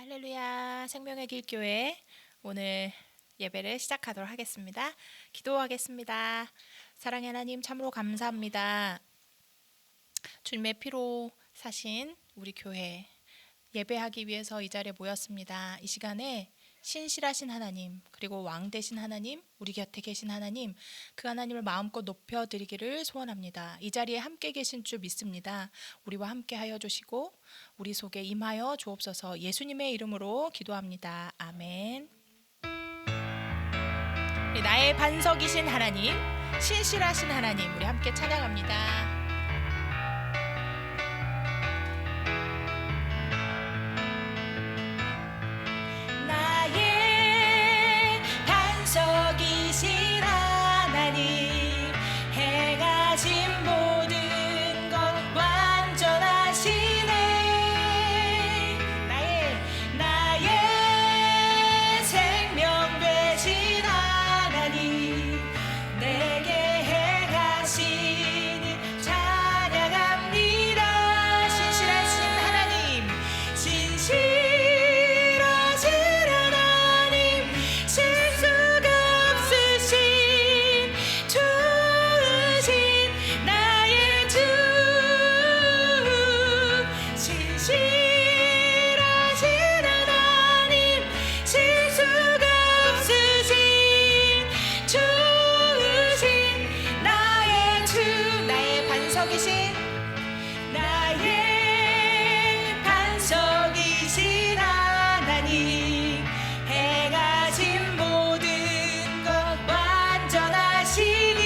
할렐루야, 생명의 길교회 오늘 예배를 시작하도록 하겠습니다. 기도하겠습니다. 사랑의 하나님, 참으로 감사합니다. 주님의 피로 사신 우리 교회 예배하기 위해서 이 자리에 모였습니다. 이 시간에 신실하신 하나님, 그리고 왕 되신 하나님, 우리 곁에 계신 하나님, 그 하나님을 마음껏 높여드리기를 소원합니다. 이 자리에 함께 계신 줄 믿습니다. 우리와 함께 하여 주시고 우리 속에 임하여 주옵소서. 예수님의 이름으로 기도합니다. 아멘. 나의 반석이신 하나님, 신실하신 하나님, 우리 함께 찬양합니다. 반석이신 하나님, 해가 진 모든 것 완전하시네. 나의 생명 되신 하나님, 내게 행하시니 찬양합니다. 신실하신 하나님, 나의 반석이신 하나님, 해가 진 모든 것 완전하시니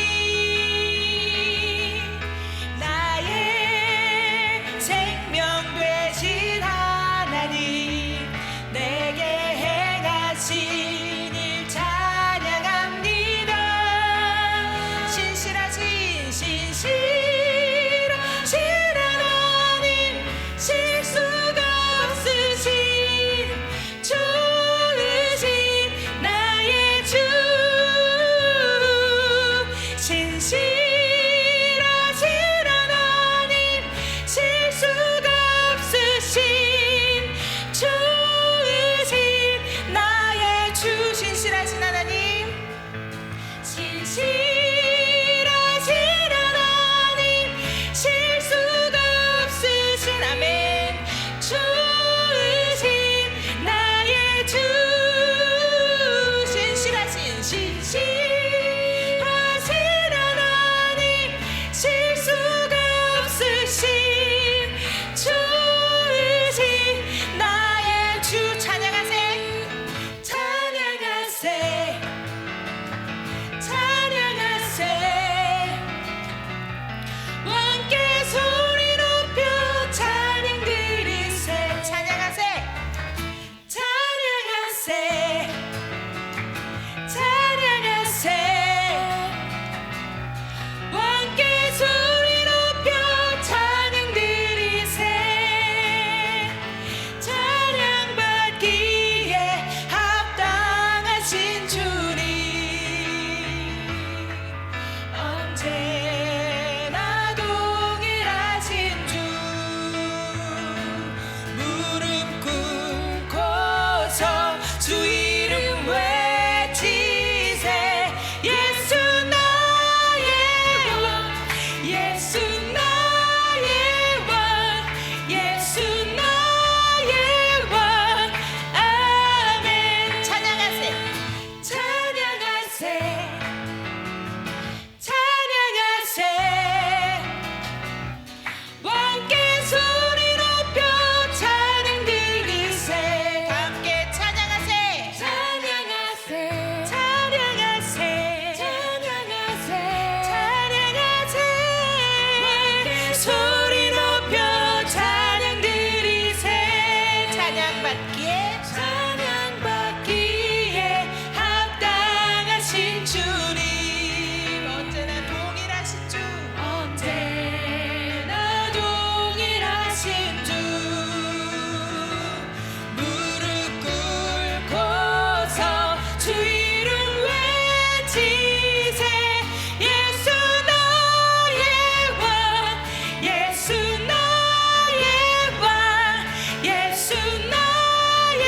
나의 생명 되신 하나님, 내게 행하신 일 찬양합니다. 신실하신 하나님, 실수가 없으신 주으신 나의 주, 신실하신 하나님, 실수가 없으신 주으신 나의 주. 신실하신 하나님, 실수가 없으신 아멘, 주으신 나의 주. 신실하신 하나님, 실수가 없으신 주으신 나의 주. 찬양하세, 찬양하세, 찬양하세. 왕께 소리 높여 찬양 드리세. 찬양하세, 찬양하세, 찬양하세. 왕께 소리 높여 찬양 드리세. 찬양받기에 합당하신 주님, 언제나 동일하신 주. 무릎 꿇고서 주 이름 외치세. 예수 나의 왕, 예수 나의 왕, 예수 나의 왕. 아멘. 찬양하세, 찬양하세, 찬양하세. 왕께 소리 높여 찬양 드리세. 함께 찬양하세, 찬양하세, 찬양하세, 찬양하세, 찬양하세. 왕께 소리 높여 찬양 드리세. 찬양받기에 합당하신 주님, 언제나 동일하신 주, 언제나 동일하신 주. 무릎 꿇고서 주 이름 외치세. 예수 나의 왕, 예수 나의 왕, 예수 나의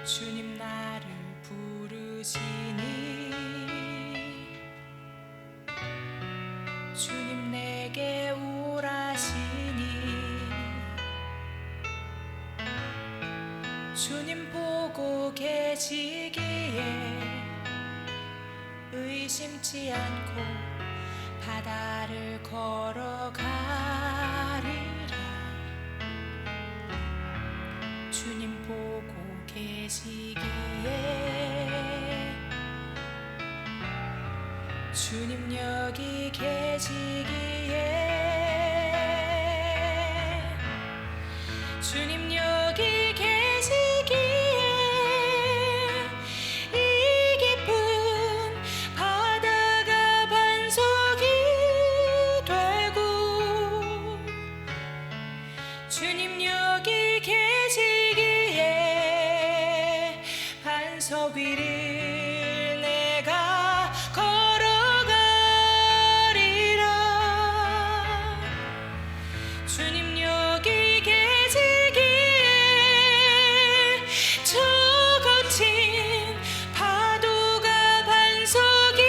주님 나를 부르시니 주님 내게 오라시니 주님 보고 계시기에 의심치 않고 바다를 걸어가리라. 주님 보고 계시기에 주님 여기 계시기에 주님 여기 계시기에 이 깊은 바다가 반석이 되고 주님 여기 계시기에 반석 위를 내가 걸어가리라. 주님 여기 계시기에 저 거친 파도가 반석이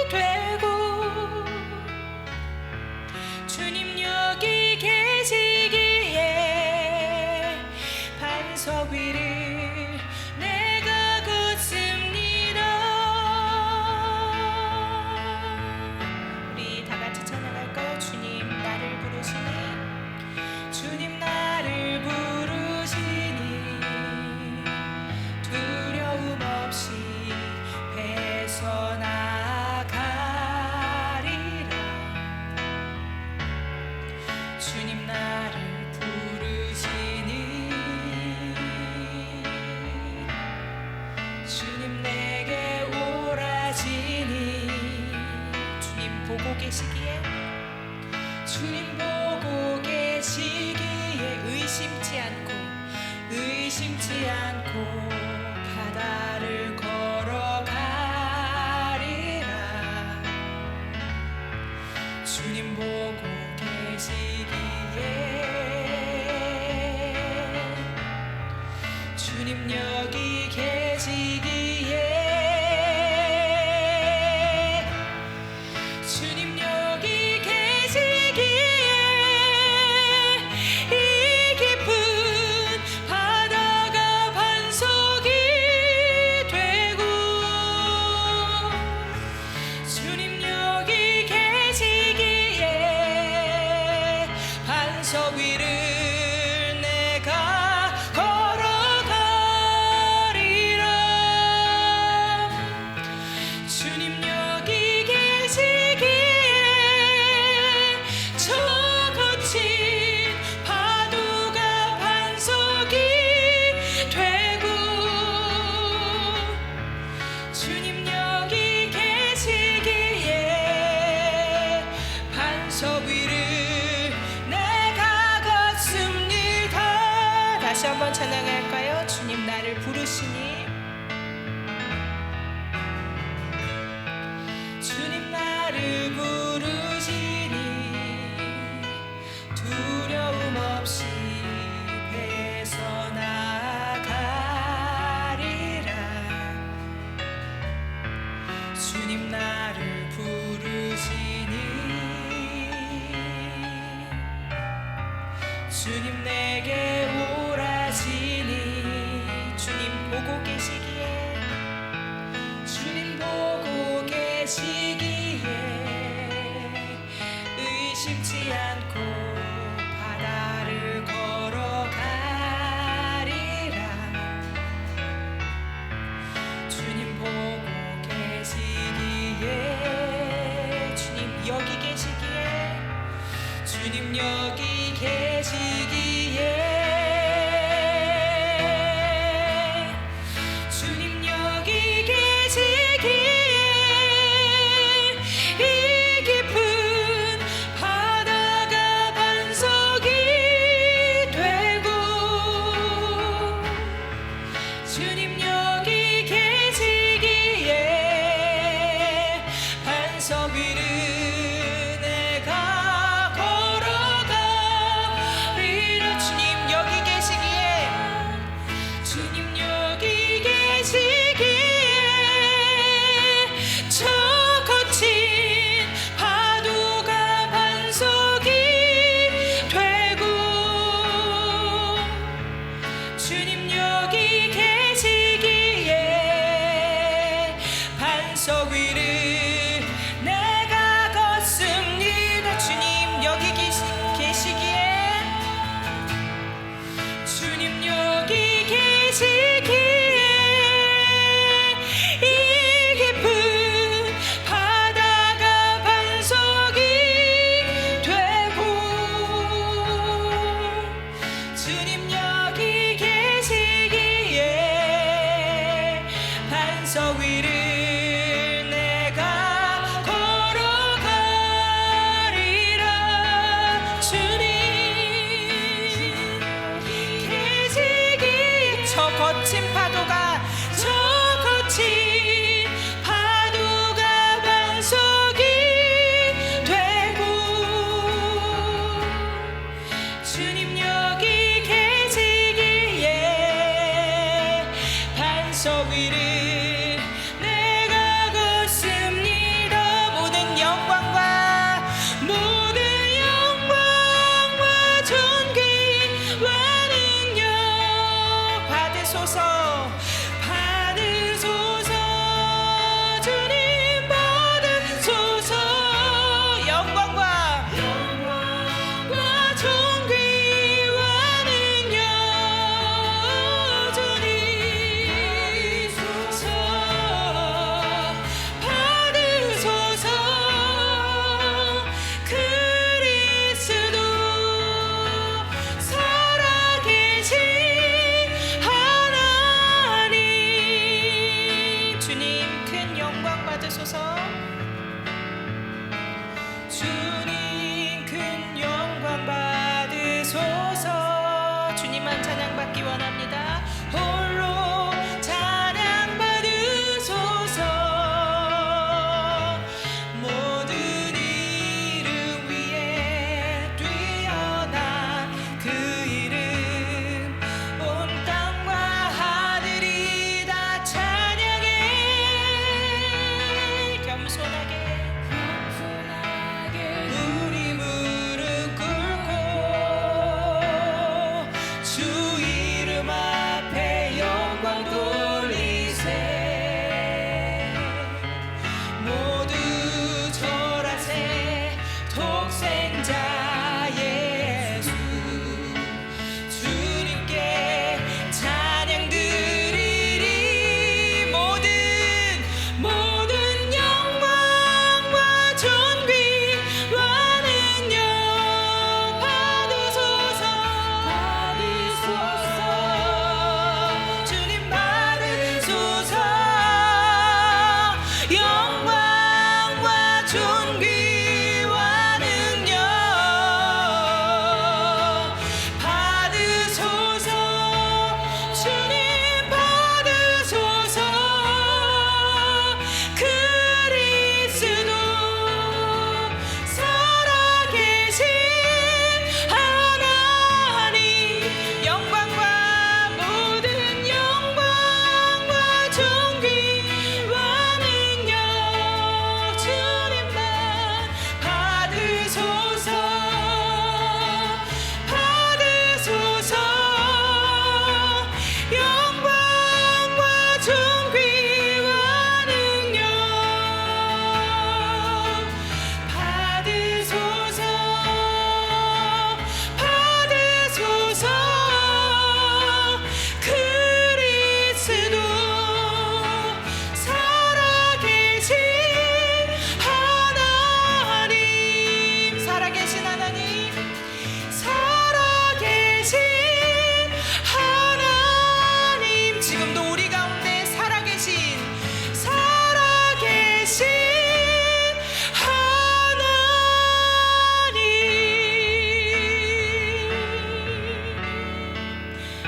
되고 주님 여기 계시기에 반석 위를 내가 걷습니다. 우리 다 같이 찬양할까요? 주님 나를 부르시니 주님 나를 부르시니 두려움 없이 배서 나가리라. 주님 나를 부르시니 주님 내게 오라지니 주님 보고 계시기에 주님 보고 계시기에 의심치 않고 바다를 걸어가리라. 주님 보고 계시기에 주님 여기 계시기에 주님 여기 계시기에 이 깊은 바다가 반석이 되고 주님 여기 계시기에 반석 위를 내가 걸어가리라. 주님 여기 계시기에 저 거친 파도가 반석이 되고 주님 여기 계시기에 반석 위를 내가 걷습니다. 다시 한번 찬양할까요? 주님 나를 부르시니 주님 나를 부르시니 두려움 없이 배서 나가리라. 주님 나를 부르시니 주님 내게 오라시니 주님 보고 계시기에 주님 보고 계시기에 의심치 않고 바다를 걸어가리라. 주님 보고 계시기에 주님 여기 계시기에 주님 여기 계시기에 주님 여기 계시기에 이 깊은 바다가 반석이 되고 주님 여기 계시기에 반석 위를 내가 걸어가리라. 주님 여기 계시기에 주님 여기 반석 위를 내가 걸어가리라. 주님 계시기에 저 거친 파도가 반석이 되고 주님 여기 계시기에 반석 위를 내가 걷습니다. 모든 영광과 존귀와 능력 받으소서. 주님 받으소서. 영광과 존귀와 능력 주님 받으소서. 그리스도 살아계신 하나님 주님 큰 영광 받으소서. 주님 큰 영광 받으소서. 주님만 찬양받기 원합니다. 홀로 찬양 받으소서. 모든 이름 위에 뛰어난 그 이름 온 땅과 하늘이 다 찬양해. 겸손하게 우리 무릎 꿇고 주 이름 앞에 영광 돌리세. 모두 절하세. 독생자 예수 주님께 찬양 드리리. 모든 영광과 존귀와 능력 받으소서. 주님 받으소서. 영광과 존귀와 능력 받으소서. 주님 받으소서. 그리스도 살아계신 하나님 영광과 모든 영광과 존귀와 능력 주님만 받으소서. 영광과 존귀와 능력 받으소서. 그리스도 살아계신 하나님 살아계신 하나님 지금도 우리 가운데 살아계신 하나님.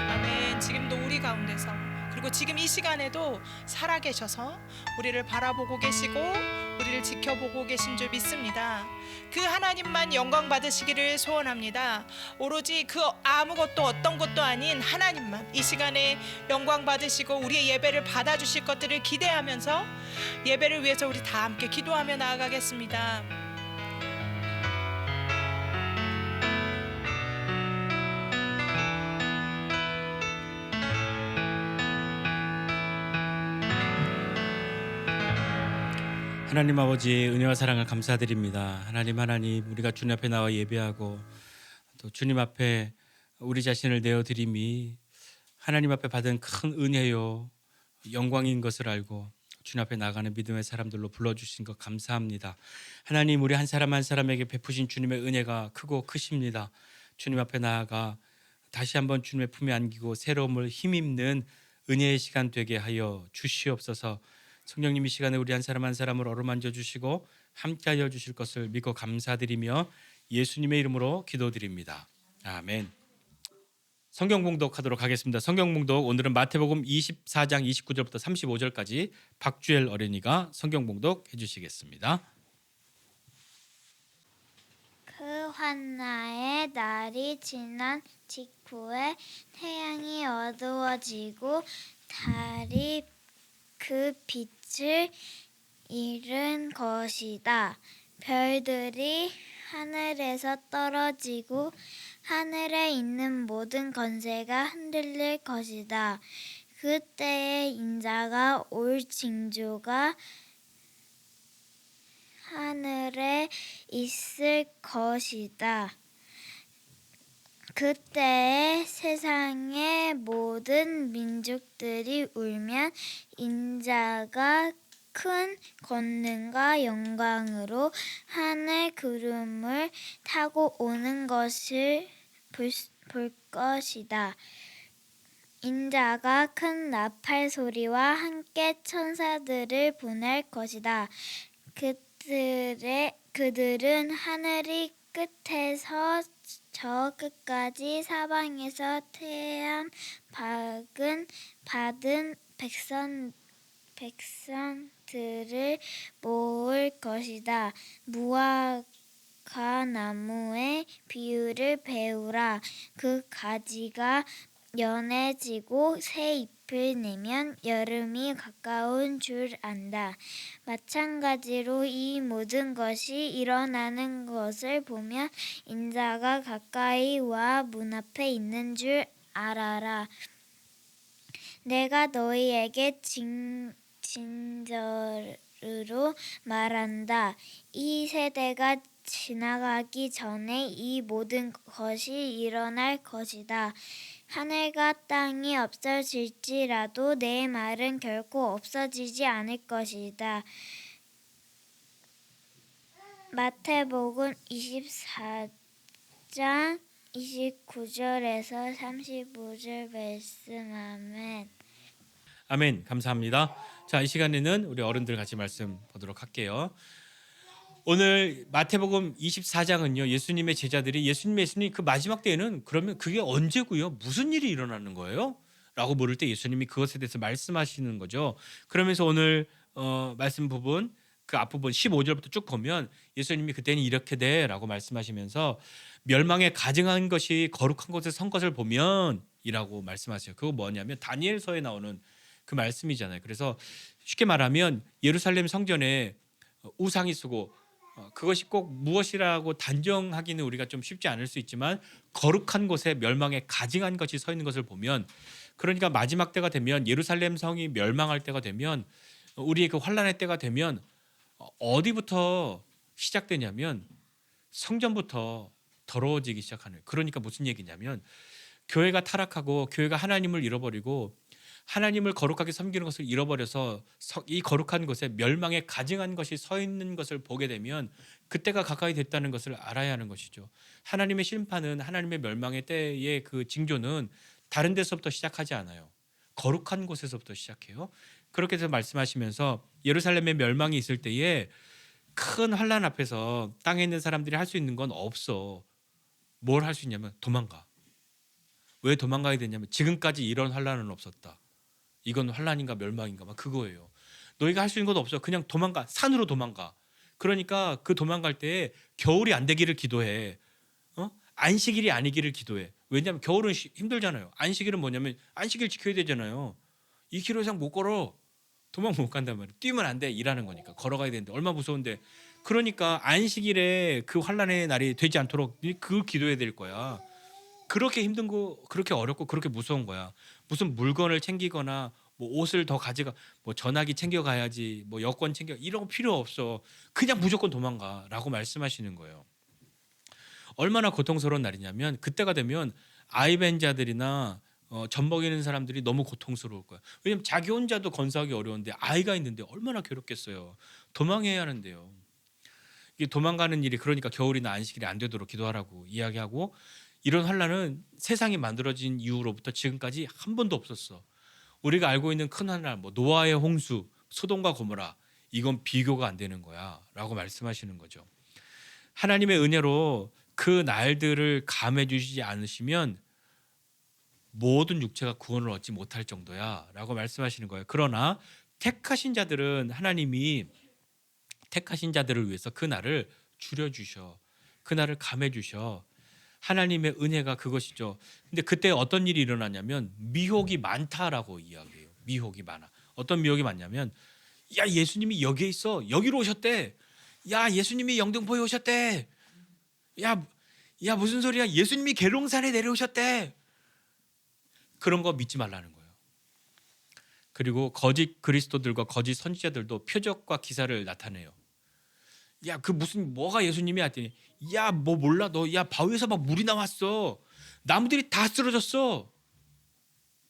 아멘. 지금도 우리 가운데서 그리고 지금 이 시간에도 살아계셔서 우리를 바라보고 계시고 우리를 지켜보고 계신 줄 믿습니다. 그 하나님만 영광 받으시기를 소원합니다. 오로지 그 아무것도 어떤 것도 아닌 하나님만 이 시간에 영광 받으시고 우리의 예배를 받아주실 것들을 기대하면서 예배를 위해서 우리 다 함께 기도하며 나아가겠습니다. 하나님 아버지 은혜와 사랑을 감사드립니다. 하나님 우리가 주님 앞에 나와 예배하고 또 주님 앞에 우리 자신을 내어드림이 하나님 앞에 받은 큰 은혜요 영광인 것을 알고 주님 앞에 나가는 믿음의 사람들로 불러주신 것 감사합니다. 하나님 우리 한 사람 한 사람에게 베푸신 주님의 은혜가 크고 크십니다. 주님 앞에 나아가 다시 한번 주님의 품에 안기고 새로움을 힘입는 은혜의 시간 되게 하여 주시옵소서. 성령님 이 시간에 우리 한 사람 한 사람을 어루만져 주시고 함께하여 주실 것을 믿고 감사드리며 예수님의 이름으로 기도드립니다. 아멘. 성경 봉독하도록 하겠습니다. 성경 봉독 오늘은 마태복음 24장 29절부터 35절까지 박주엘 어린이가 성경 봉독해 주시겠습니다. 그 환나의 날이 지난 직후에 태양이 어두워지고 달이 그 빛을 잃은 것이다. 별들이 하늘에서 떨어지고 하늘에 있는 모든 권세가 흔들릴 것이다. 그때에 인자가 올 징조가 하늘에 있을 것이다. 그때에 세상의 모든 민족들이 울면 인자가 큰 권능과 영광으로 하늘 구름을 타고 오는 것을 볼 것이다. 인자가 큰 나팔 소리와 함께 천사들을 보낼 것이다. 그들은 하늘이 끝에서 저 끝까지 사방에서 태양 받은 백성들을 모을 것이다. 무화과 나무의 비유를 배우라. 그 가지가 연해지고 새 잎을 내면 여름이 가까운 줄 안다. 마찬가지로 이 모든 것이 일어나는 것을 보면 인자가 가까이 와 문 앞에 있는 줄 알아라. 내가 너희에게 진저로 말한다. 이 세대가 지나가기 전에 이 모든 것이 일어날 것이다. 하늘과 땅이 없어질지라도 내 말은 결코 없어지지 않을 것이다. 마태복음 24장 29절에서 35절 말씀. 아멘. 아멘. 감사합니다. 자, 이 시간에는 우리 어른들 같이 말씀 보도록 할게요. 오늘 마태복음 24장은요. 예수님의 제자들이 예수님 그 마지막 때에는 그러면 그게 언제고요? 무슨 일이 일어나는 거예요? 라고 물을 때 예수님이 그것에 대해서 말씀하시는 거죠. 그러면서 오늘 말씀 부분 그 앞부분 15절부터 쭉 보면 예수님이 그때는 이렇게 돼 라고 말씀하시면서 멸망에 가증한 것이 거룩한 곳에 선 것을 보면 이라고 말씀하세요. 그거 뭐냐면 다니엘서에 나오는 그 말씀이잖아요. 그래서 쉽게 말하면 예루살렘 성전에 우상이 쓰고 그것이 꼭 무엇이라고 단정하기는 우리가 좀 쉽지 않을 수 있지만 거룩한 곳에 멸망에 가증한 것이 서 있는 것을 보면 그러니까 마지막 때가 되면 예루살렘 성이 멸망할 때가 되면 우리의 그 환란의 때가 되면 어디부터 시작되냐면 성전부터 더러워지기 시작하는. 그러니까 무슨 얘기냐면 교회가 타락하고 교회가 하나님을 잃어버리고 하나님을 거룩하게 섬기는 것을 잃어버려서 이 거룩한 곳에 멸망에 가증한 것이 서 있는 것을 보게 되면 그때가 가까이 됐다는 것을 알아야 하는 것이죠. 하나님의 심판은 하나님의 멸망의 때의 그 징조는 다른 데서부터 시작하지 않아요. 거룩한 곳에서부터 시작해요. 그렇게 해서 말씀하시면서 예루살렘의 멸망이 있을 때에 큰 환란 앞에서 땅에 있는 사람들이 할 수 있는 건 없어. 뭘 할 수 있냐면 도망가. 왜 도망가야 되냐면 지금까지 이런 환란은 없었다. 이건 환란인가 멸망인가 막 그거예요. 너희가 할 수 있는 것도 없어. 그냥 도망가. 산으로 도망가. 그러니까 그 도망갈 때 겨울이 안 되기를 기도해. 안식일이 아니기를 기도해. 왜냐하면 겨울은 힘들잖아요. 안식일은 뭐냐면 안식일 지켜야 되잖아요. 2km 이상 못 걸어. 도망 못 간단 말이에요. 뛰면 안 돼. 일하는 거니까. 걸어가야 되는데 얼마나 무서운데. 그러니까 안식일에 그 환란의 날이 되지 않도록 그 기도해야 될 거야. 그렇게 힘든 거, 그렇게 어렵고 그렇게 무서운 거야. 무슨 물건을 챙기거나 뭐 옷을 더 가져가, 뭐 전화기 챙겨가야지, 뭐 여권 챙겨 이런 거 필요 없어. 그냥 무조건 도망가라고 말씀하시는 거예요. 얼마나 고통스러운 날이냐면 그때가 되면 아이벤자들이나 젖 먹이는 사람들이 너무 고통스러울 거야. 왜냐면 자기 혼자도 건사하기 어려운데 아이가 있는데 얼마나 괴롭겠어요. 도망해야 하는데요. 이게 도망가는 일이 그러니까 겨울이나 안식일이 안 되도록 기도하라고 이야기하고 이런 환란은 세상이 만들어진 이후로부터 지금까지 한 번도 없었어. 우리가 알고 있는 큰 하늘, 뭐 노아의 홍수, 소돔과 고모라, 이건 비교가 안 되는 거야라고 말씀하시는 거죠. 하나님의 은혜로 그 날들을 감해 주시지 않으시면 모든 육체가 구원을 얻지 못할 정도야라고 말씀하시는 거예요. 그러나 택하신 자들은 하나님이 택하신 자들을 위해서 그 날을 줄여 주셔. 그 날을 감해 주셔. 하나님의 은혜가 그것이죠. 근데 그때 어떤 일이 일어나냐면 미혹이 많다라고 이야기해요. 미혹이 많아. 어떤 미혹이 많냐면 야, 예수님이 여기에 있어. 여기로 오셨대. 야, 예수님이 영등포에 오셨대. 야, 무슨 소리야? 예수님이 계룡산에 내려오셨대. 그런 거 믿지 말라는 거예요. 그리고 거짓 그리스도들과 거짓 선지자들도 표적과 기사를 나타내요. 야, 그 무슨 뭐가 예수님이 했더니 야, 뭐 몰라 너. 야, 바위에서 막 물이 나왔어. 나무들이 다 쓰러졌어.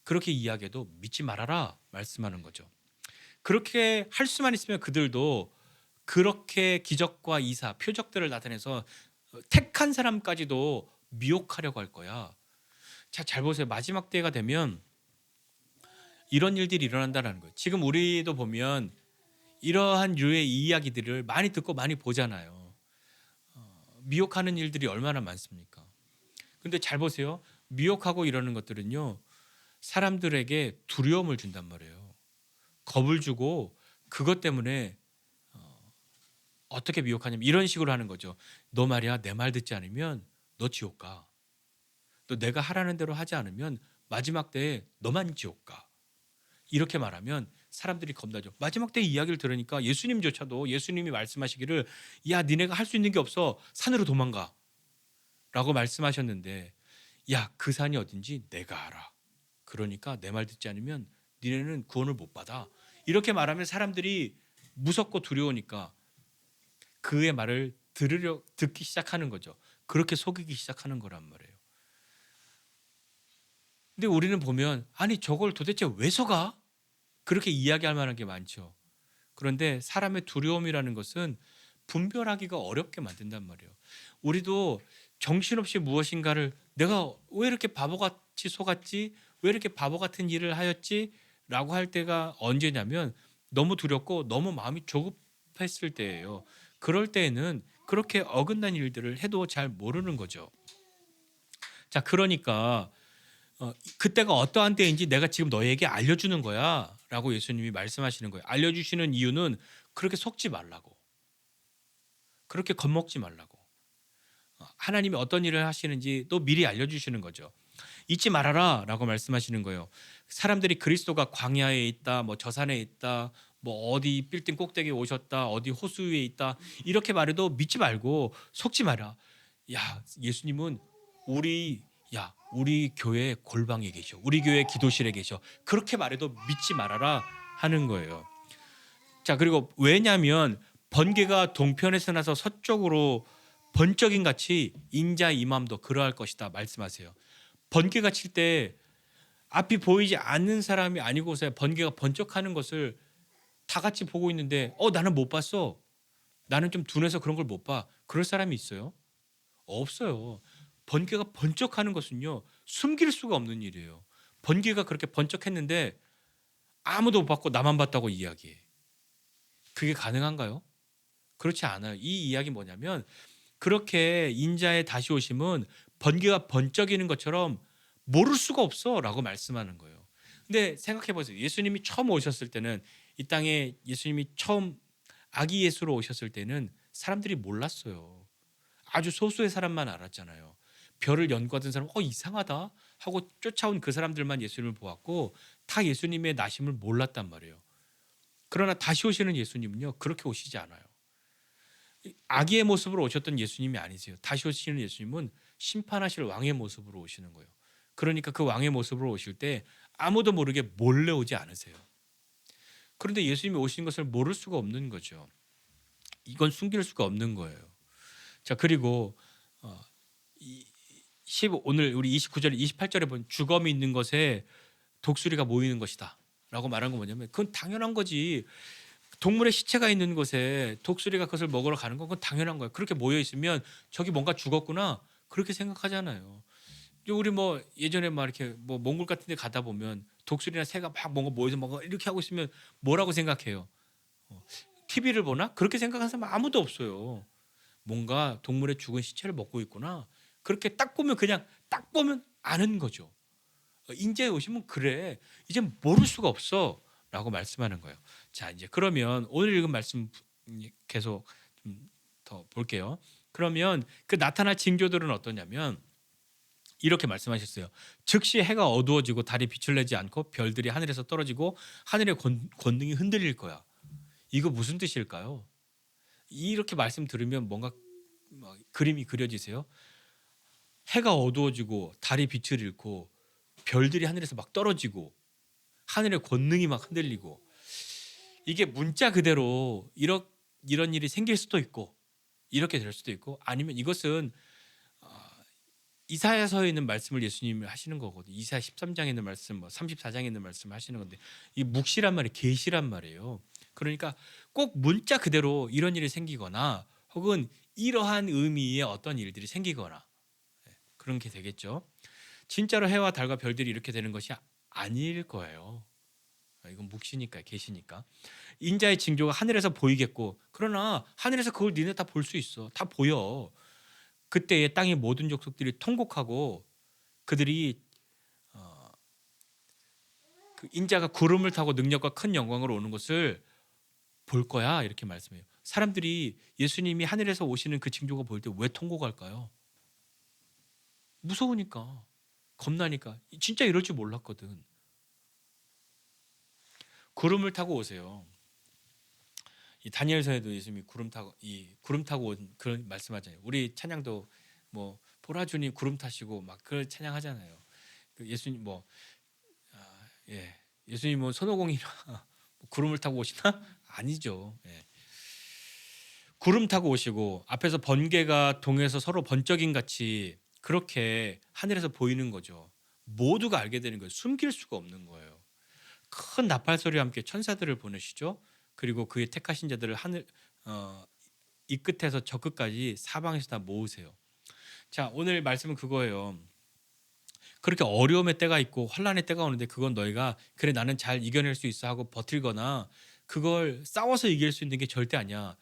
그렇게 이야기해도 믿지 말아라 말씀하는 거죠. 그렇게 할 수만 있으면 그들도 그렇게 기적과 이사, 표적들을 나타내서 택한 사람까지도 미혹하려고 할 거야. 자, 잘 보세요. 마지막 때가 되면 이런 일들이 일어난다는 거예요. 지금 우리도 보면 이러한 류의 이야기들을 많이 듣고 많이 보잖아요. 미혹하는 일들이 얼마나 많습니까? 근데 잘 보세요. 미혹하고 이러는 것들은요, 사람들에게 두려움을 준단 말이에요. 겁을 주고 그것 때문에 어떻게 미혹하냐면 이런 식으로 하는 거죠. 너 말이야, 내 말 듣지 않으면 너 지옥 가. 또 내가 하라는 대로 하지 않으면 마지막 때에 너만 지옥 가. 이렇게 말하면 사람들이 겁나죠. 마지막 때 이야기를 들으니까 예수님조차도 예수님이 말씀하시기를 야, 니네가 할 수 있는 게 없어. 산으로 도망가. 라고 말씀하셨는데 야, 그 산이 어딘지 내가 알아. 그러니까 내 말 듣지 않으면 니네는 구원을 못 받아. 이렇게 말하면 사람들이 무섭고 두려우니까 그의 말을 듣기 시작하는 거죠. 그렇게 속이기 시작하는 거란 말이에요. 근데 우리는 보면 아니 저걸 도대체 왜 속아? 그렇게 이야기할 만한 게 많죠. 그런데 사람의 두려움이라는 것은 분별하기가 어렵게 만든단 말이에요. 우리도 정신없이 무엇인가를 내가 왜 이렇게 바보같이 속았지? 왜 이렇게 바보 같은 일을 하였지? 라고 할 때가 언제냐면 너무 두렵고 너무 마음이 조급했을 때예요. 그럴 때에는 그렇게 어긋난 일들을 해도 잘 모르는 거죠. 자, 그러니까 그때가 어떠한 때인지 내가 지금 너에게 알려주는 거야 라고 예수님이 말씀하시는 거예요. 알려주시는 이유는 그렇게 속지 말라고, 그렇게 겁먹지 말라고, 하나님이 어떤 일을 하시는지 또 미리 알려주시는 거죠. 잊지 말아라 라고 말씀하시는 거예요. 사람들이 그리스도가 광야에 있다, 뭐 저산에 있다, 뭐 어디 빌딩 꼭대기에 오셨다, 어디 호수 위에 있다, 이렇게 말해도 믿지 말고 속지 마라. 야, 예수님은 우리 교회 골방에 계셔. 우리 교회 기도실에 계셔. 그렇게 말해도 믿지 말아라 하는 거예요. 자, 그리고 왜냐하면 번개가 동편에서 나서 서쪽으로 번쩍임 같이 인자 임함도 그러할 것이다 말씀하세요. 번개가 칠 때 앞이 보이지 않는 사람이 아니고서야 번개가 번쩍하는 것을 다 같이 보고 있는데 나는 못 봤어. 나는 좀 둔해서 그런 걸 못 봐. 그럴 사람이 있어요? 없어요. 번개가 번쩍하는 것은요, 숨길 수가 없는 일이에요. 번개가 그렇게 번쩍했는데 아무도 못 봤고 나만 봤다고 이야기해. 그게 가능한가요? 그렇지 않아요. 이 이야기 뭐냐면 그렇게 인자의 다시 오심은 번개가 번쩍이는 것처럼 모를 수가 없어 라고 말씀하는 거예요. 근데 생각해 보세요. 예수님이 처음 오셨을 때는, 이 땅에 예수님이 처음 아기 예수로 오셨을 때는 사람들이 몰랐어요. 아주 소수의 사람만 알았잖아요. 별을 연구하던 사람 이상하다 하고 쫓아온 그 사람들만 예수님을 보았고 다 예수님의 나심을 몰랐단 말이에요. 그러나 다시 오시는 예수님은요, 그렇게 오시지 않아요. 아기의 모습으로 오셨던 예수님이 아니세요. 다시 오시는 예수님은 심판하실 왕의 모습으로 오시는 거예요. 그러니까 그 왕의 모습으로 오실 때 아무도 모르게 몰래 오지 않으세요. 그런데 예수님이 오신 것을 모를 수가 없는 거죠. 이건 숨길 수가 없는 거예요. 자, 그리고 오늘 우리 29절 28절에 보면 주검이 있는 것에 독수리가 모이는 것이다 라고 말한 건 뭐냐면 그건 당연한 거지. 동물의 시체가 있는 곳에 독수리가 그것을 먹으러 가는 건 그건 당연한 거예요. 그렇게 모여 있으면 저기 뭔가 죽었구나 그렇게 생각하잖아요. 우리 뭐 예전에 막 이렇게 뭐 몽골 같은 데 가다 보면 독수리나 새가 막 뭔가 모여서 뭔가 이렇게 하고 있으면 뭐라고 생각해요? TV를 보나? 그렇게 생각하는 사람 아무도 없어요. 뭔가 동물의 죽은 시체를 먹고 있구나. 그렇게 딱 보면 그냥 딱 보면 아는 거죠. 인자에 오시면 그래. 이제 모를 수가 없어라고 말씀하는 거예요. 자, 이제 그러면 오늘 읽은 말씀 계속 좀 더 볼게요. 그러면 그 나타날 징조들은 어떠냐면 이렇게 말씀하셨어요. 즉시 해가 어두워지고 달이 빛을 내지 않고 별들이 하늘에서 떨어지고 하늘의 권능이 흔들릴 거야. 이거 무슨 뜻일까요? 이렇게 말씀 들으면 뭔가 막 그림이 그려지세요? 해가 어두워지고 달이 빛을 잃고 별들이 하늘에서 막 떨어지고 하늘의 권능이 막 흔들리고 이게 문자 그대로 이런 일이 생길 수도 있고 이렇게 될 수도 있고 아니면 이것은 이사야서에 있는 말씀을 예수님이 하시는 거거든요. 이사야 13장에 있는 말씀, 뭐 34장에 있는 말씀을 하시는 건데 이 묵시란 말이 계시란 말이에요. 그러니까 꼭 문자 그대로 이런 일이 생기거나 혹은 이러한 의미의 어떤 일들이 생기거나 그런 게 되겠죠. 진짜로 해와 달과 별들이 이렇게 되는 것이 아닐 거예요. 이건 묵시니까 계시니까 인자의 징조가 하늘에서 보이겠고 그러나 하늘에서 그걸 니네 다 볼 수 있어. 다 보여. 그때에 땅의 모든 족속들이 통곡하고 그들이 그 인자가 구름을 타고 능력과 큰 영광으로 오는 것을 볼 거야 이렇게 말씀해요. 사람들이 예수님이 하늘에서 오시는 그 징조가 보일 때 왜 통곡할까요? 무서우니까, 겁나니까. 진짜 이럴 줄 몰랐거든. 구름을 타고 오세요. 이 다니엘서에도 예수님이 구름 타고 온 그런 말씀하잖아요. 우리 찬양도 뭐 보라 주님 구름 타시고 막 그걸 찬양하잖아요. 그 예수님 예수님 뭐 손오공이나 구름을 타고 오시나? 아니죠. 예. 구름 타고 오시고 앞에서 번개가 동에서 서로 번쩍임 같이 그렇게 하늘에서 보이는 거죠. 모두가 알게 되는 거예요. 숨길 수가 없는 거예요. 큰 나팔 소리와 함께 천사들을 보내시죠. 그리고 그의 택하신 자들을 이 끝에서 저 끝까지 사방에서 다 모으세요. 자, 오늘 말씀은 그거예요. 그렇게 어려움의 때가 있고 환난의 때가 오는데 그건 너희가 그래 나는 잘 이겨낼 수 있어 하고 버틸거나 그걸 싸워서 이길 수 있는 게 절대 아니야.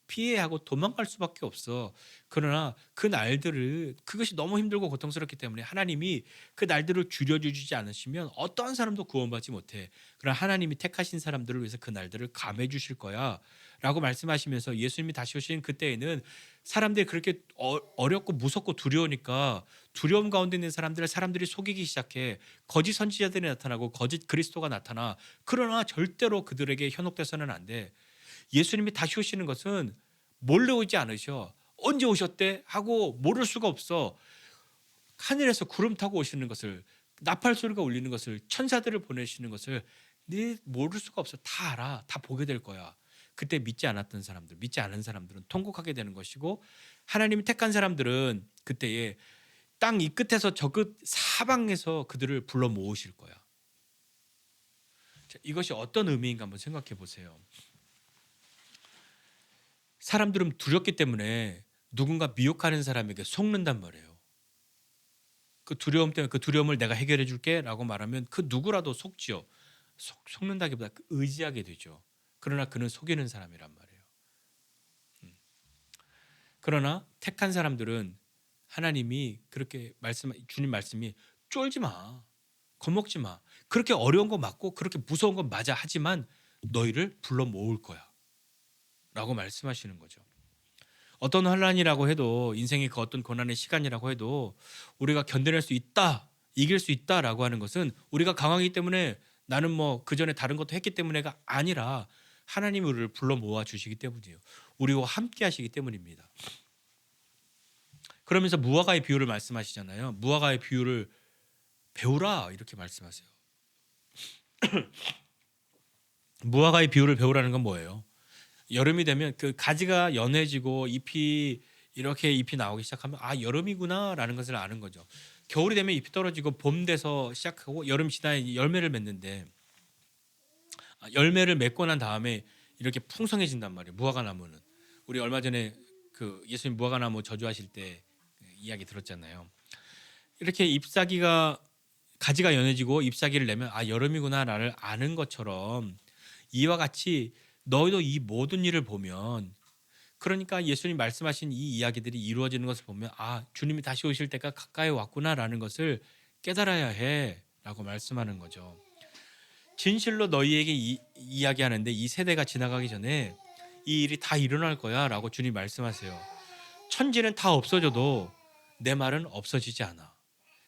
피해야 하고 도망갈 수밖에 없어. 그러나 그 날들을 그것이 너무 힘들고 고통스럽기 때문에 하나님이 그 날들을 줄여주지 않으시면 어떠한 사람도 구원받지 못해. 그러나 하나님이 택하신 사람들을 위해서 그 날들을 감해 주실 거야 라고 말씀하시면서 예수님이 다시 오신 그때에는 사람들이 그렇게 어렵고 무섭고 두려우니까 두려움 가운데 있는 사람들이 속이기 시작해. 거짓 선지자들이 나타나고 거짓 그리스도가 나타나. 그러나 절대로 그들에게 현혹돼서는 안 돼. 예수님이 다시 오시는 것은 몰래 오지 않으셔. 언제 오셨대? 하고 모를 수가 없어. 하늘에서 구름 타고 오시는 것을, 나팔 소리가 울리는 것을, 천사들을 보내시는 것을 네 모를 수가 없어. 다 알아. 다 보게 될 거야. 그때 믿지 않았던 사람들, 믿지 않은 사람들은 통곡하게 되는 것이고 하나님이 택한 사람들은 그때에 땅 이 끝에서 저 끝 사방에서 그들을 불러 모으실 거야. 자, 이것이 어떤 의미인가 한번 생각해 보세요. 사람들은 두렵기 때문에 누군가 미혹하는 사람에게 속는단 말이에요. 그 두려움 때문에 그 두려움을 내가 해결해 줄게 라고 말하면 그 누구라도 속지요. 속는다기보다 의지하게 되죠. 그러나 그는 속이는 사람이란 말이에요. 그러나 택한 사람들은 하나님이 그렇게 주님 말씀이 쫄지 마. 겁먹지 마. 그렇게 어려운 거 맞고 그렇게 무서운 거 맞아. 하지만 너희를 불러 모을 거야. 라고 말씀하시는 거죠. 어떤 환란이라고 해도 인생의 그 어떤 고난의 시간이라고 해도 우리가 견뎌낼 수 있다, 이길 수 있다라고 하는 것은 우리가 강하기 때문에 나는 뭐 그 전에 다른 것도 했기 때문에가 아니라 하나님이 우리를 불러 모아 주시기 때문이에요. 우리와 함께 하시기 때문입니다. 그러면서 무화과의 비유를 말씀하시잖아요. 무화과의 비유를 배우라 이렇게 말씀하세요. 무화과의 비유를 배우라는 건 뭐예요? 여름이 되면 그 가지가 연해지고 잎이 나오기 시작하면 아 여름이구나라는 것을 아는 거죠. 겨울이 되면 잎이 떨어지고 봄 돼서 시작하고 여름 지나야 열매를 맺는데 열매를 맺고 난 다음에 이렇게 풍성해진단 말이에요. 무화과 나무는 우리 얼마 전에 그 예수님 무화과 나무 저주하실 때 이야기 들었잖아요. 이렇게 잎사귀가 가지가 연해지고 잎사귀를 내면 아 여름이구나를 아는 것처럼 이와 같이 너희도 이 모든 일을 보면 그러니까 예수님 말씀하신 이 이야기들이 이루어지는 것을 보면 아 주님이 다시 오실 때가 가까이 왔구나라는 것을 깨달아야 해라고 말씀하는 거죠. 진실로 너희에게 이야기하는데 이 세대가 지나가기 전에 이 일이 다 일어날 거야 라고 주님 말씀하세요. 천지는 다 없어져도 내 말은 없어지지 않아.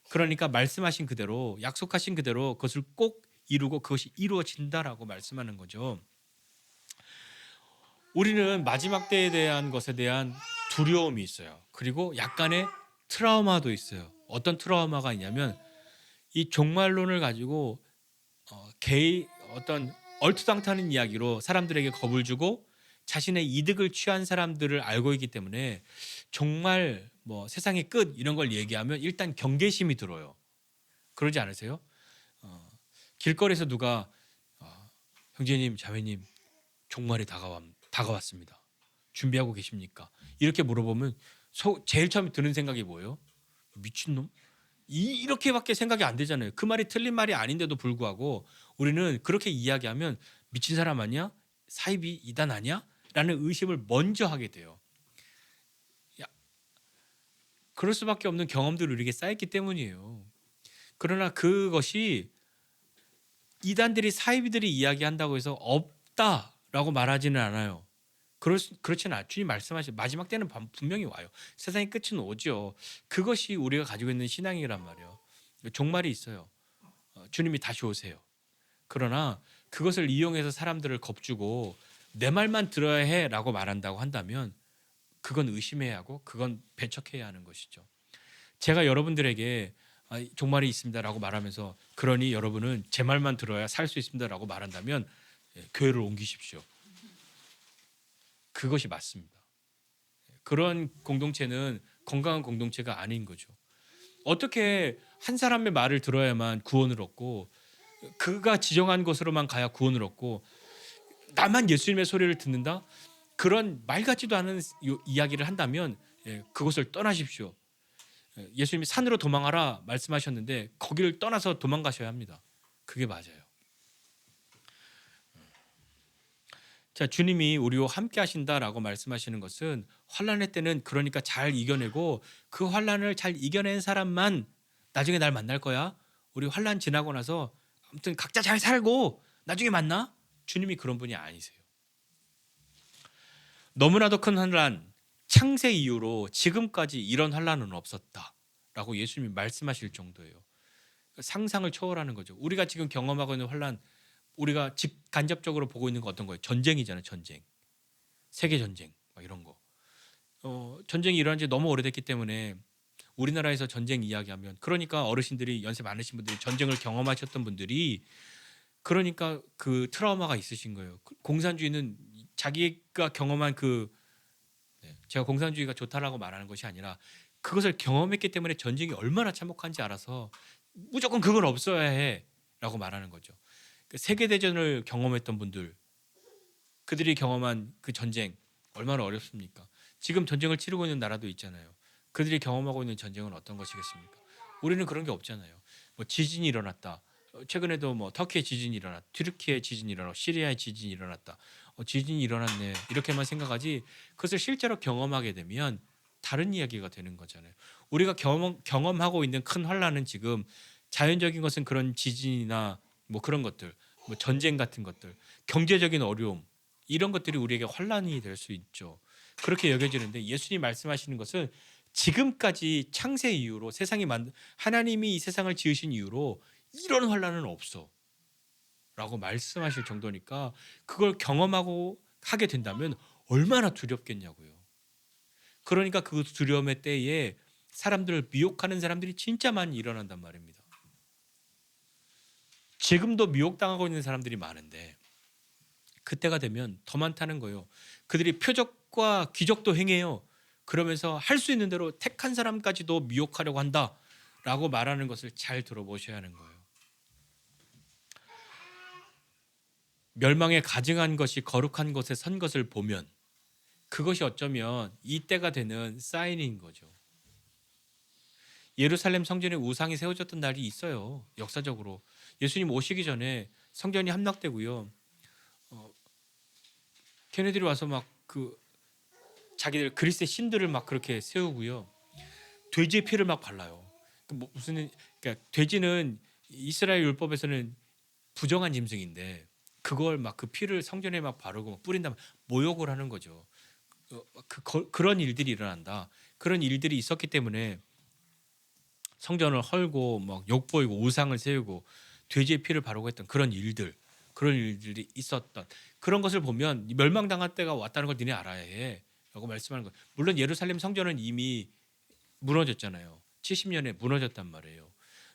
그러니까 말씀하신 그대로 약속하신 그대로 그것을 꼭 이루고 그것이 이루어진다라고 말씀하는 거죠. 우리는 마지막 때에 대한 것에 대한 두려움이 있어요. 그리고 약간의 트라우마도 있어요. 어떤 트라우마가 있냐면 이 종말론을 가지고 어떤 얼토당토하는 이야기로 사람들에게 겁을 주고 자신의 이득을 취한 사람들을 알고 있기 때문에 종말 뭐 세상의 끝 이런 걸 얘기하면 일단 경계심이 들어요. 그러지 않으세요? 길거리에서 누가 형제님, 자매님 종말이 다가왔습니다. 준비하고 계십니까? 이렇게 물어보면 제일 처음에 드는 생각이 뭐예요? 미친놈? 이렇게밖에 생각이 안 되잖아요. 그 말이 틀린 말이 아닌데도 불구하고 우리는 그렇게 이야기하면 미친 사람 아니야? 사이비 이단 아니야? 라는 의심을 먼저 하게 돼요. 그럴 수밖에 없는 경험들을 우리에게 쌓였기 때문이에요. 그러나 그것이 이단들이 사이비들이 이야기한다고 해서 없다라고 말하지는 않아요. 그렇지는 않아요. 주님 말씀하신 마지막 때는 분명히 와요. 세상의 끝은 오죠. 그것이 우리가 가지고 있는 신앙이란 말이에요. 종말이 있어요. 주님이 다시 오세요. 그러나 그것을 이용해서 사람들을 겁주고 내 말만 들어야 해라고 말한다고 한다면 그건 의심해야 하고 그건 배척해야 하는 것이죠. 제가 여러분들에게 종말이 있습니다라고 말하면서 그러니 여러분은 제 말만 들어야 살 수 있습니다라고 말한다면 교회를 옮기십시오. 그것이 맞습니다. 그런 공동체는 건강한 공동체가 아닌 거죠. 어떻게 한 사람의 말을 들어야만 구원을 얻고 그가 지정한 것으로만 가야 구원을 얻고 나만 예수님의 소리를 듣는다? 그런 말 같지도 않은 이야기를 한다면 그것을 떠나십시오. 예수님이 산으로 도망하라 말씀하셨는데 거기를 떠나서 도망가셔야 합니다. 그게 맞아요. 자, 주님이 우리와 함께 하신다라고 말씀하시는 것은 환난의 때는 그러니까 잘 이겨내고 그 환난을 잘 이겨낸 사람만 나중에 날 만날 거야. 우리 환난 지나고 나서 아무튼 각자 잘 살고 나중에 만나? 주님이 그런 분이 아니세요. 너무나도 큰 환난, 창세 이후로 지금까지 이런 환난은 없었다라고 예수님이 말씀하실 정도예요. 상상을 초월하는 거죠. 우리가 지금 경험하고 있는 환난, 우리가 직간접적으로 보고 있는 거 어떤 거예요? 전쟁이잖아요. 전쟁, 세계 전쟁, 막 이런 거. 전쟁이 일어난 지 너무 오래됐기 때문에 우리나라에서 전쟁 이야기하면 그러니까 어르신들이 연세 많으신 분들이 전쟁을 경험하셨던 분들이 그러니까 그 트라우마가 있으신 거예요. 공산주의는 자기가 경험한 제가 공산주의가 좋다라고 말하는 것이 아니라 그것을 경험했기 때문에 전쟁이 얼마나 참혹한지 알아서 무조건 그건 없어야 해라고 말하는 거죠. 세계대전을 경험했던 분들, 그들이 경험한 그 전쟁 얼마나 어렵습니까? 지금 전쟁을 치르고 있는 나라도 있잖아요. 그들이 경험하고 있는 전쟁은 어떤 것이겠습니까? 우리는 그런 게 없잖아요. 뭐 지진이 일어났다. 최근에도 뭐 터키의 지진이 일어났다. 튀르키예의 지진이 일어났다. 시리아의 지진이 일어났다. 지진이 일어났네. 이렇게만 생각하지 그것을 실제로 경험하게 되면 다른 이야기가 되는 거잖아요. 우리가 경험하고 있는 큰 환난은 지금 자연적인 것은 그런 지진이나 뭐 그런 것들, 뭐 전쟁 같은 것들, 경제적인 어려움 이런 것들이 우리에게 환난이 될 수 있죠. 그렇게 여겨지는데 예수님이 말씀하시는 것은 지금까지 창세 이후로 하나님이 이 세상을 지으신 이후로 이런 환난은 없어 라고 말씀하실 정도니까 그걸 경험하고 하게 된다면 얼마나 두렵겠냐고요. 그러니까 그 두려움의 때에 사람들을 미혹하는 사람들이 진짜 많이 일어난단 말입니다. 지금도 미혹당하고 있는 사람들이 많은데 그때가 되면 더 많다는 거예요. 그들이 표적과 기적도 행해요. 그러면서 할 수 있는 대로 택한 사람까지도 미혹하려고 한다라고 말하는 것을 잘 들어보셔야 하는 거예요. 멸망에 가증한 것이 거룩한 곳에 선 것을 보면 그것이 어쩌면 이때가 되는 사인인 거죠. 예루살렘 성전에 우상이 세워졌던 날이 있어요. 역사적으로 예수님 오시기 전에 성전이 함락되고요. 걔네들이 와서 막 그 자기들 그리스의 신들을 막 그렇게 세우고요. 돼지의 피를 막 발라요. 무슨 그러니까 돼지는 이스라엘 율법에서는 부정한 짐승인데 그걸 막 그 피를 성전에 막 바르고 막 뿌린다면 모욕을 하는 거죠. 그런 일들이 일어난다. 그런 일들이 있었기 때문에 성전을 헐고 막 욕보이고 우상을 세우고 돼지의 피를 바르고 했던 그런 일들이 있었던 그런 것을 보면 멸망당할 때가 왔다는 걸 니네 알아야 해라고 말씀하는 거예요. 물론 예루살렘 성전은 이미 무너졌잖아요. 70년에 무너졌단 말이에요.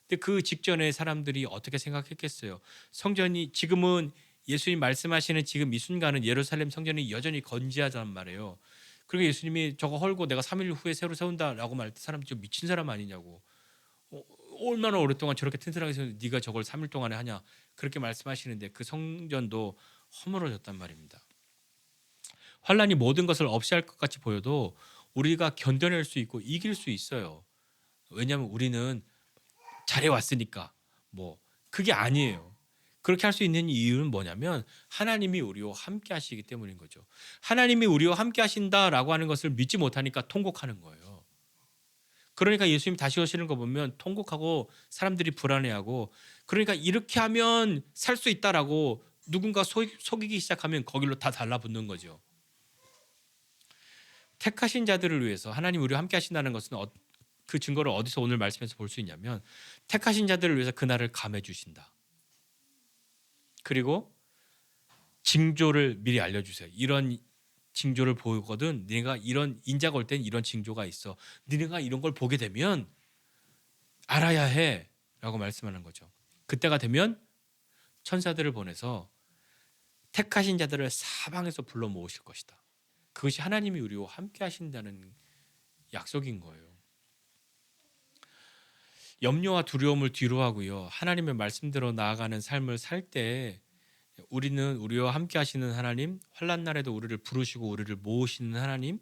근데 그 직전에 사람들이 어떻게 생각했겠어요? 성전이 지금은 예수님 말씀하시는 지금 이 순간은 예루살렘 성전이 여전히 건재하단 말이에요. 그리고 예수님이 저거 헐고 내가 3일 후에 새로 세운다라고 말할 때 사람들이 좀 미친 사람 아니냐고. 얼마나 오랫동안 저렇게 튼튼하게 세우는데 네가 저걸 3일 동안에 하냐. 그렇게 말씀하시는데 그 성전도 허물어졌단 말입니다. 환란이 모든 것을 없이 할 것 같이 보여도 우리가 견뎌낼 수 있고 이길 수 있어요. 왜냐하면 우리는 잘해왔으니까 뭐 그게 아니에요. 그렇게 할 수 있는 이유는 뭐냐면 하나님이 우리와 함께 하시기 때문인 거죠. 하나님이 우리와 함께 하신다라고 하는 것을 믿지 못하니까 통곡하는 거예요. 그러니까 예수님 다시 오시는 거 보면 통곡하고 사람들이 불안해하고 그러니까 이렇게 하면 살 수 있다라고 누군가 속이기 시작하면 거길로 다 달라붙는 거죠. 택하신 자들을 위해서 하나님 우리와 함께 하신다는 것은 그 증거를 어디서 오늘 말씀에서 볼 수 있냐면 택하신 자들을 위해서 그날을 감해 주신다. 그리고 징조를 미리 알려주세요. 이런 징조를 보거든 니네가 이런 인자가 올 땐 이런 징조가 있어. 니네가 이런 걸 보게 되면 알아야 해 라고 말씀하는 거죠. 그때가 되면 천사들을 보내서 택하신 자들을 사방에서 불러 모으실 것이다. 그것이 하나님이 우리와 함께 하신다는 약속인 거예요. 염려와 두려움을 뒤로 하고요. 하나님의 말씀대로 나아가는 삶을 살 때 우리는 우리와 함께 하시는 하나님, 환난 날에도 우리를 부르시고 우리를 모으시는 하나님,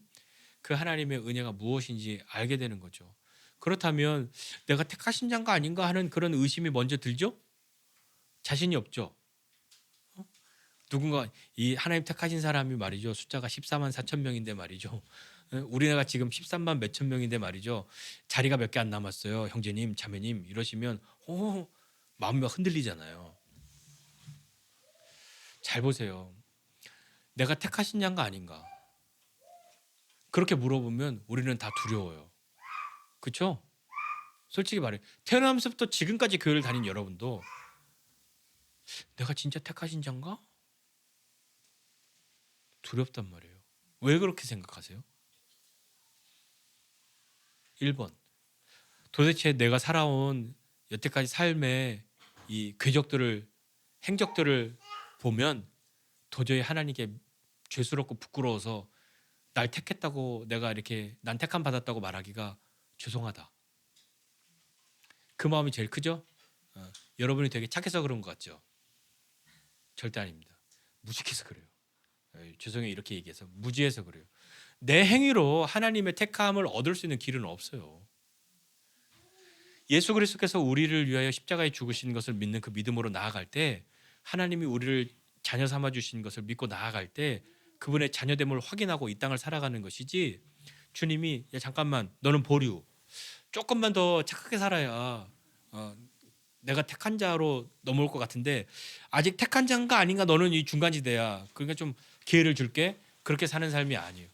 그 하나님의 은혜가 무엇인지 알게 되는 거죠. 그렇다면 내가 택하신 자가 아닌가 하는 그런 의심이 먼저 들죠? 자신이 없죠. 누군가 이 하나님 택하신 사람이 말이죠. 숫자가 14만 4천 명인데 말이죠. 우리나라가 지금 13만 몇천 명인데 말이죠. 자리가 몇 개 안 남았어요. 형제님, 자매님 이러시면 마음이 흔들리잖아요. 잘 보세요. 내가 택하신 자가 아닌가? 그렇게 물어보면 우리는 다 두려워요. 그렇죠? 솔직히 말해. 태어나면서부터 지금까지 교회를 다닌 여러분도 내가 진짜 택하신 자인가? 두렵단 말이에요. 왜 그렇게 생각하세요? 1번. 도대체 내가 살아온 여태까지 삶의 이 행적들을 보면 도저히 하나님께 죄스럽고 부끄러워서 날 택했다고 내가 이렇게 난 택함 받았다고 말하기가 죄송하다. 그 마음이 제일 크죠? 여러분이 되게 착해서 그런 것 같죠? 절대 아닙니다. 무식해서 그래요. 죄송해요 이렇게 얘기해서 무지해서 그래요. 내 행위로 하나님의 택함을 얻을 수 있는 길은 없어요. 예수 그리스도께서 우리를 위하여 십자가에 죽으신 것을 믿는 그 믿음으로 나아갈 때 하나님이 우리를 자녀 삼아 주신 것을 믿고 나아갈 때 그분의 자녀됨을 확인하고 이 땅을 살아가는 것이지 주님이 야 잠깐만 너는 보류 조금만 더 착하게 살아야 내가 택한 자로 넘어올 것 같은데 아직 택한 자인가 아닌가 너는 이 중간지대야. 그러니까 좀 기회를 줄게. 그렇게 사는 삶이 아니에요.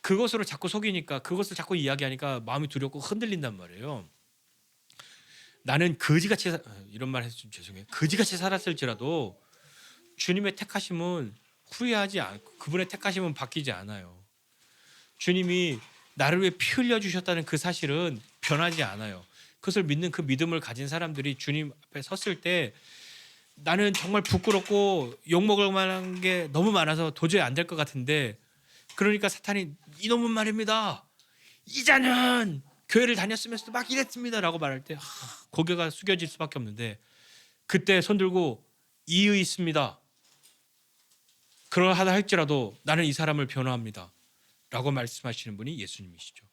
그것으로 자꾸 속이니까 그것을 자꾸 이야기하니까 마음이 두렵고 흔들린단 말이에요. 나는 거지같이 이런 말 해서 좀 죄송해요. 거지같이 살았을지라도 주님의 택하심은 후회하지 않고 그분의 택하심은 바뀌지 않아요. 주님이 나를 위해 피 흘려 주셨다는 그 사실은 변하지 않아요. 그것을 믿는 그 믿음을 가진 사람들이 주님 앞에 섰을 때 나는 정말 부끄럽고 욕먹을 만한 게 너무 많아서 도저히 안 될 것 같은데 그러니까 사탄이 이놈은 말입니다. 이자는 교회를 다녔으면서도 막 이랬습니다 라고 말할 때 고개가 숙여질 수밖에 없는데 그때 손 들고 이의 있습니다. 그러하다 할지라도 나는 이 사람을 변호합니다 라고 말씀하시는 분이 예수님이시죠.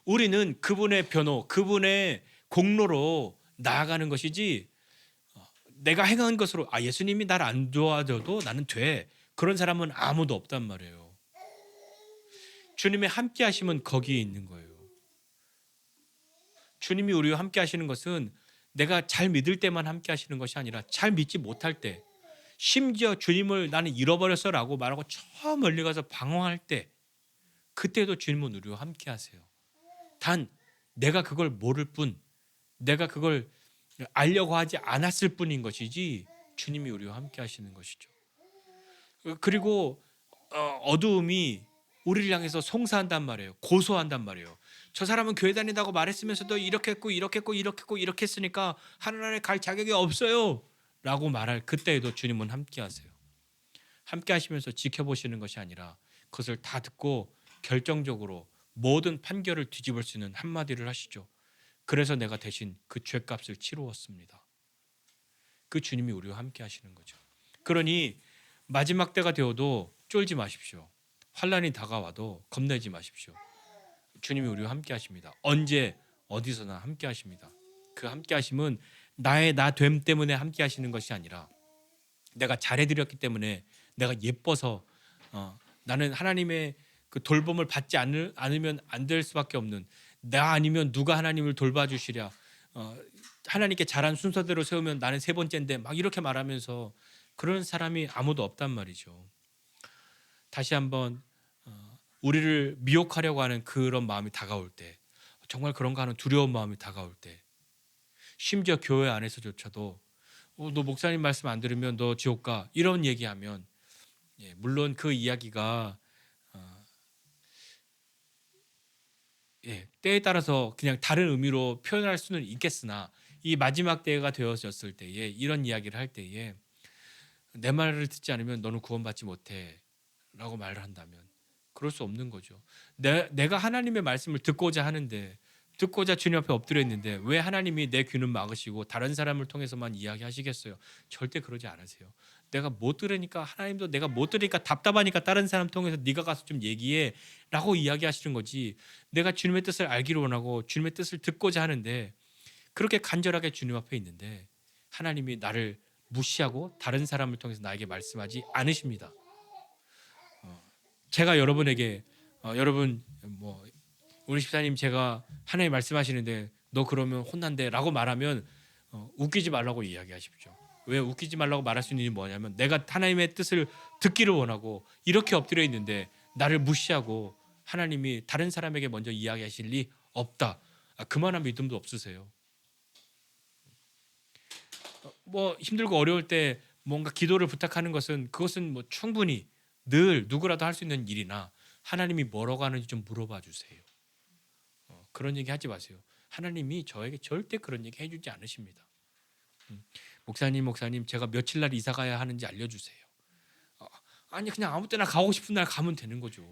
우리는 그분의 변호, 그분의 공로로 나아가는 것이지 내가 행한 것으로 예수님이 나를 안 도와줘도 나는 돼. 그런 사람은 아무도 없단 말이에요. 주님의 함께 하심은 거기에 있는 거예요. 주님이 우리와 함께 하시는 것은 내가 잘 믿을 때만 함께 하시는 것이 아니라 잘 믿지 못할 때, 심지어 주님을 나는 잃어버렸어라고 말하고 저 멀리 가서 방황할 때, 그때도 주님은 우리와 함께 하세요. 단 내가 그걸 모를 뿐, 내가 그걸 알려고 하지 않았을 뿐인 것이지 주님이 우리와 함께 하시는 것이죠. 그리고 어두움이 우리를 향해서 송사한단 말이에요. 고소한단 말이에요. 저 사람은 교회 다닌다고 말했으면서도 이렇게 했고 이렇게 했고 이렇게 했고 이렇게 했으니까 하늘나라에 갈 자격이 없어요 라고 말할 그때에도 주님은 함께 하세요. 함께 하시면서 지켜보시는 것이 아니라 그것을 다 듣고 결정적으로 모든 판결을 뒤집을 수 있는 한마디를 하시죠. 그래서 내가 대신 그 죄값을 치루었습니다. 그 주님이 우리와 함께 하시는 거죠. 그러니 마지막 때가 되어도 쫄지 마십시오. 환난이 다가와도 겁내지 마십시오. 주님이 우리와 함께 하십니다. 언제 어디서나 함께 하십니다. 그 함께 하심은 나의 나됨 때문에 함께 하시는 것이 아니라 내가 잘해드렸기 때문에 내가 예뻐서 나는 하나님의 그 돌봄을 받지 않으면 안 될 수밖에 없는, 나 아니면 누가 하나님을 돌봐주시랴, 하나님께 잘한 순서대로 세우면 나는 세 번째인데 막 이렇게 말하면서 그런 사람이 아무도 없단 말이죠. 다시 한번 우리를 미혹하려고 하는 그런 마음이 다가올 때, 정말 그런가 하는 두려운 마음이 다가올 때, 심지어 교회 안에서조차도 너 목사님 말씀 안 들으면 너 지옥 가, 이런 얘기하면 물론 그 이야기가 때에 따라서 그냥 다른 의미로 표현할 수는 있겠으나 이 마지막 때가 되어졌을 때에 이런 이야기를 할 때에 내 말을 듣지 않으면 너는 구원받지 못해 라고 말을 한다면 그럴 수 없는 거죠. 내가 하나님의 말씀을 듣고자 하는데, 듣고자 주님 앞에 엎드려 있는데 왜 하나님이 내 귀는 막으시고 다른 사람을 통해서만 이야기하시겠어요? 절대 그러지 않으세요. 내가 못 들으니까, 하나님도 내가 못 들으니까 답답하니까 다른 사람 통해서 네가 가서 좀 얘기해 라고 이야기하시는 거지, 내가 주님의 뜻을 알기를 원하고 주님의 뜻을 듣고자 하는데 그렇게 간절하게 주님 앞에 있는데 하나님이 나를 무시하고 다른 사람을 통해서 나에게 말씀하지 않으십니다. 제가 여러분에게 여러분 우리 집사님 제가 하나님 말씀하시는데 너 그러면 혼난대 라고 말하면 웃기지 말라고 이야기하십시오. 왜 웃기지 말라고 말할 수 있는 이유는 뭐냐면 내가 하나님의 뜻을 듣기를 원하고 이렇게 엎드려 있는데 나를 무시하고 하나님이 다른 사람에게 먼저 이야기하실 리 없다. 그만한 믿음도 없으세요. 힘들고 어려울 때 뭔가 기도를 부탁하는 것은 그것은 충분히 늘 누구라도 할 수 있는 일이나 하나님이 뭐라고 하는지 좀 물어봐 주세요. 그런 얘기 하지 마세요. 하나님이 저에게 절대 그런 얘기 해주지 않으십니다. 목사님 제가 며칠 날 이사 가야 하는지 알려주세요. 아니 그냥 아무 때나 가고 싶은 날 가면 되는 거죠.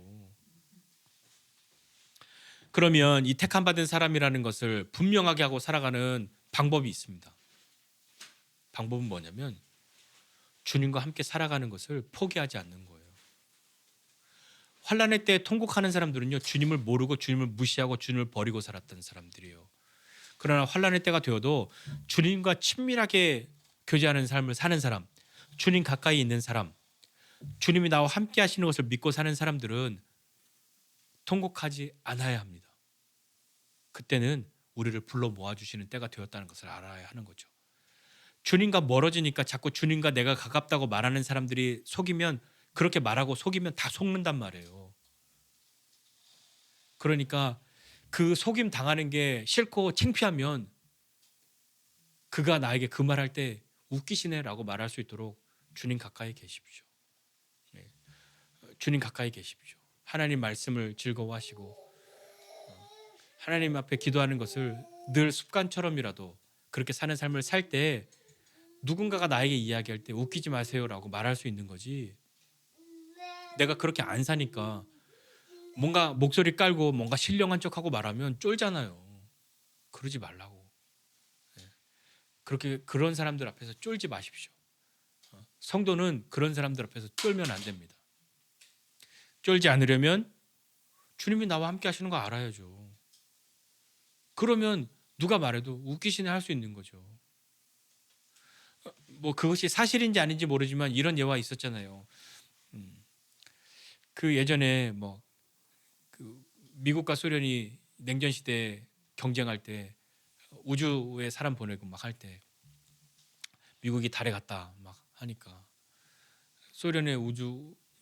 그러면 이 택함 받은 사람이라는 것을 분명하게 하고 살아가는 방법이 있습니다. 방법은 뭐냐면 주님과 함께 살아가는 것을 포기하지 않는 거예요. 환난의 때에 통곡하는 사람들은요, 주님을 모르고 주님을 무시하고 주님을 버리고 살았던 사람들이에요. 그러나 환난의 때가 되어도 주님과 친밀하게 교제하는 삶을 사는 사람, 주님 가까이 있는 사람, 주님이 나와 함께 하시는 것을 믿고 사는 사람들은 통곡하지 않아야 합니다. 그때는 우리를 불러 모아주시는 때가 되었다는 것을 알아야 하는 거죠. 주님과 멀어지니까 자꾸 주님과 내가 가깝다고 말하는 사람들이 속이면, 그렇게 말하고 속이면 다 속는단 말이에요. 그러니까 그 속임 당하는 게 싫고 창피하면 그가 나에게 그 말할 때 웃기시네 라고 말할 수 있도록 주님 가까이 계십시오. 주님 가까이 계십시오. 하나님 말씀을 즐거워하시고 하나님 앞에 기도하는 것을 늘 습관처럼이라도 그렇게 사는 삶을 살 때 누군가가 나에게 이야기할 때 웃기지 마세요라고 말할 수 있는 거지, 내가 그렇게 안 사니까 뭔가 목소리 깔고 뭔가 신령한 척하고 말하면 쫄잖아요. 그러지 말라고. 그런 사람들 앞에서 쫄지 마십시오. 성도는 그런 사람들 앞에서 쫄면 안 됩니다. 쫄지 않으려면 주님이 나와 함께 하시는 거 알아야죠. 그러면 누가 말해도 웃기시네 할 수 있는 거죠. 뭐 그것이 사실인지 아닌지 모르지만 이런 예화 있었잖아요. 그 예전에 뭐 그 미국과 소련이 냉전 시대 경쟁할 때 우주에 사람 보내고 막 할 때 미국이 달에 갔다 막 하니까 소련의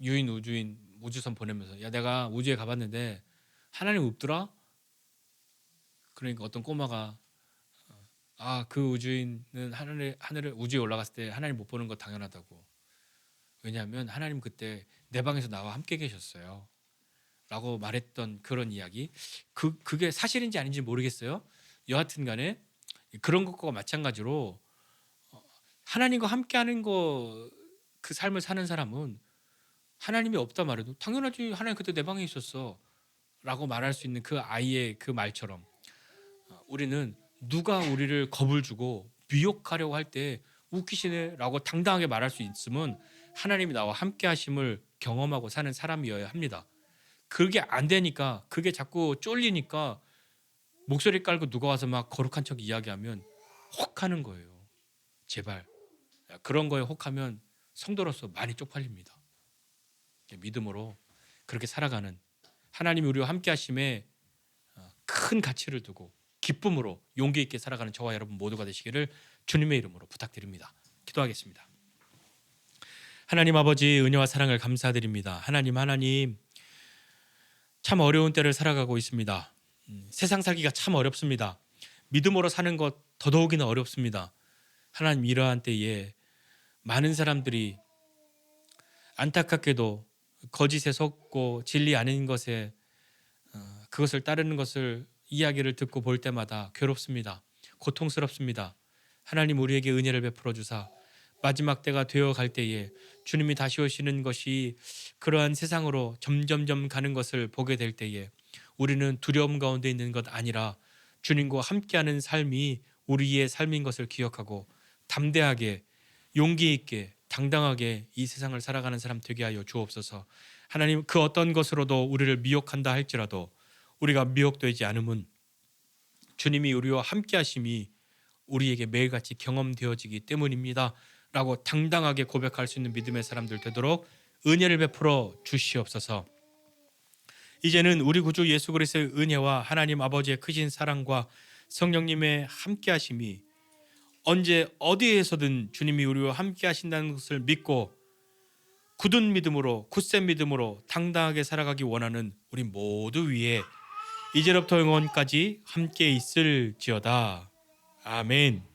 유인 우주인 우주선 보내면서 야 내가 우주에 가봤는데 하나님 없더라. 그러니까 어떤 꼬마가 그 우주인은 하늘에 우주에 올라갔을 때 하나님 못 보는 거 당연하다고. 왜냐하면 하나님 그때 내 방에서 나와 함께 계셨어요. 라고 말했던 그런 이야기. 그게 사실인지 아닌지 모르겠어요. 여하튼 간에 그런 것과 마찬가지로 하나님과 함께하는 그 삶을 사는 사람은 하나님이 없다 말해도 당연하지 하나님 그때 내 방에 있었어 라고 말할 수 있는 그 아이의 그 말처럼 우리는 누가 우리를 겁을 주고 미혹하려고 할 때 웃기시네 라고 당당하게 말할 수 있으면 하나님이 나와 함께 하심을 경험하고 사는 사람이어야 합니다. 그게 안 되니까 그게 자꾸 쫄리니까 목소리 깔고 누가 와서 막 거룩한 척 이야기하면 혹하는 거예요. 제발 그런 거에 혹하면 성도로서 많이 쪽팔립니다. 믿음으로 그렇게 살아가는 하나님이 우리와 함께 하심에 큰 가치를 두고 기쁨으로 용기 있게 살아가는 저와 여러분 모두가 되시기를 주님의 이름으로 부탁드립니다. 기도하겠습니다. 하나님 아버지 은혜와 사랑을 감사드립니다. 하나님 참 어려운 때를 살아가고 있습니다. 세상 살기가 참 어렵습니다. 믿음으로 사는 것 더더욱이나 어렵습니다. 하나님 이러한 때에 많은 사람들이 안타깝게도 거짓에 속고 진리 아닌 것에 그것을 따르는 것을 이야기를 듣고 볼 때마다 괴롭습니다. 고통스럽습니다. 하나님 우리에게 은혜를 베풀어 주사 마지막 때가 되어 갈 때에 주님이 다시 오시는 것이 그러한 세상으로 점점점 가는 것을 보게 될 때에 우리는 두려움 가운데 있는 것 아니라 주님과 함께하는 삶이 우리의 삶인 것을 기억하고 담대하게 용기 있게 당당하게 이 세상을 살아가는 사람 되게 하여 주옵소서. 하나님 그 어떤 것으로도 우리를 미혹한다 할지라도 우리가 미혹되지 않으면 주님이 우리와 함께 하심이 우리에게 매일같이 경험되어지기 때문입니다 라고 당당하게 고백할 수 있는 믿음의 사람들 되도록 은혜를 베풀어 주시옵소서. 이제는 우리 구주 예수 그리스도의 은혜와 하나님 아버지의 크신 사랑과 성령님의 함께 하심이 언제 어디에서든 주님이 우리와 함께 하신다는 것을 믿고 굳은 믿음으로 굳센 믿음으로 당당하게 살아가기 원하는 우리 모두 위에 이제로부터 영원까지 함께 있을지어다. 아멘.